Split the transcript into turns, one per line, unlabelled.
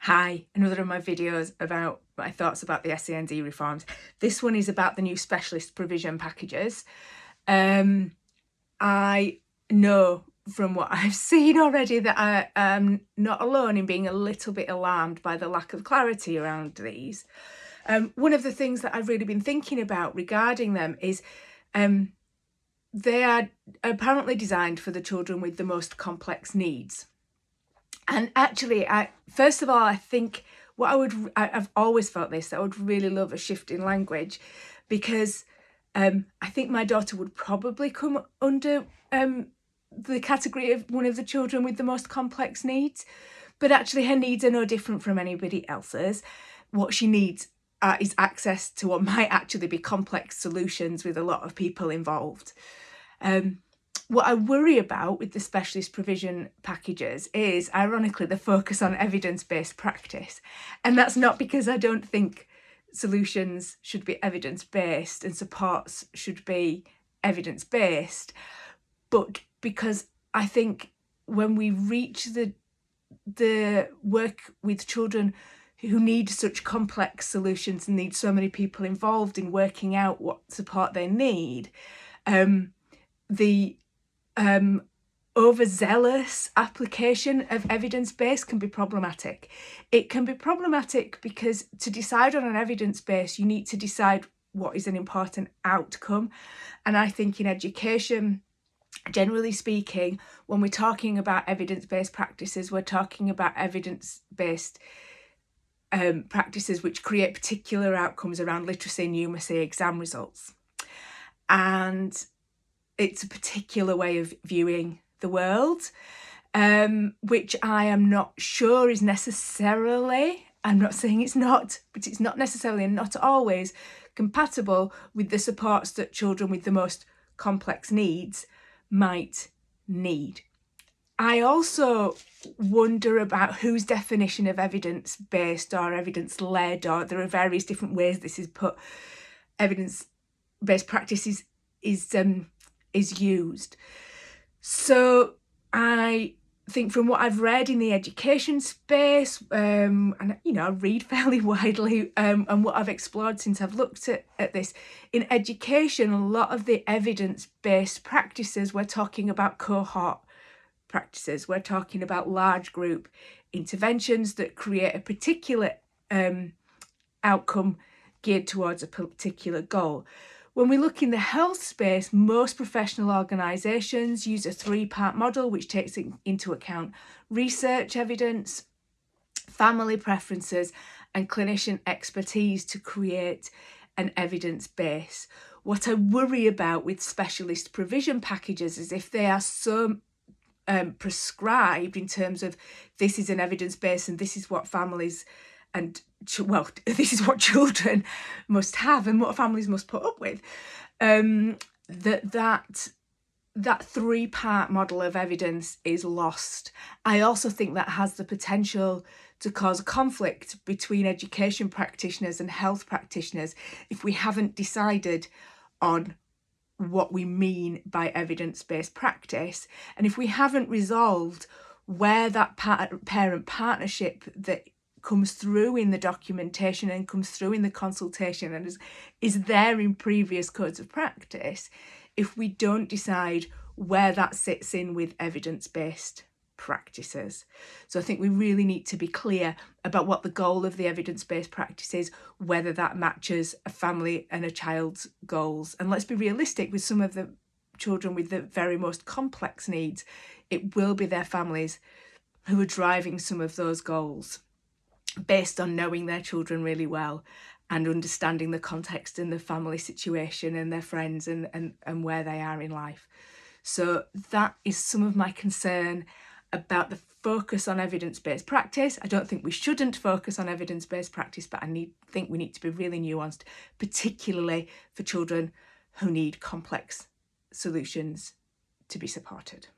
Hi, another of my videos about my thoughts about the SEND reforms. This one is about the new specialist provision packages. I know from what I've seen already that I am not alone in being a little bit alarmed by the lack of clarity around these. One of the things that I've really been thinking about regarding them is they are apparently designed for the children with the most complex needs. And actually, first of all, I think I've always felt this, that I would really love a shift in language, because I think my daughter would probably come under the category of one of the children with the most complex needs, but actually her needs are no different from anybody else's. What she needs is access to what might actually be complex solutions with a lot of people involved. What I worry about with the specialist provision packages is, ironically, the focus on evidence-based practice. And that's not because I don't think solutions should be evidence-based and supports should be evidence-based, but because I think when we reach the work with children who need such complex solutions and need so many people involved in working out what support they need, the overzealous application of evidence-based can be problematic. It can be problematic because to decide on an evidence base, you need to decide what is an important outcome. And I think in education, generally speaking, when we're talking about evidence-based practices, we're talking about evidence-based practices which create particular outcomes around literacy, numeracy, exam results. And it's a particular way of viewing the world, which I am not sure is necessarily, I'm not saying it's not, but it's not necessarily and not always compatible with the supports that children with the most complex needs might need. I also wonder about whose definition of evidence-based or evidence-led, or there are various different ways this is put, evidence-based practice is used. So I think from what I've read in the education space, and I read fairly widely, and what I've explored since I've looked at this, in education, a lot of the evidence-based practices, we're talking about cohort practices, we're talking about large group interventions that create a particular outcome geared towards a particular goal. When we look in the health space, most professional organisations use a three-part model which takes into account research evidence, family preferences and clinician expertise to create an evidence base. What I worry about with specialist provision packages is if they are so prescribed in terms of this is an evidence base and this is what families and this is what children must have and what families must put up with, that three-part model of evidence is lost. I also think that has the potential to cause conflict between education practitioners and health practitioners if we haven't decided on what we mean by evidence-based practice, and if we haven't resolved where that parent partnership that comes through in the documentation and comes through in the consultation and is there in previous codes of practice, if we don't decide where that sits in with evidence-based practices. So I think we really need to be clear about what the goal of the evidence-based practice is, whether that matches a family and a child's goals. And let's be realistic, with some of the children with the very most complex needs, it will be their families who are driving some of those goals based on knowing their children really well and understanding the context and the family situation and their friends and where they are in life. So that is some of my concern about the focus on evidence-based practice. I don't think we shouldn't focus on evidence-based practice, but I think we need to be really nuanced, particularly for children who need complex solutions to be supported.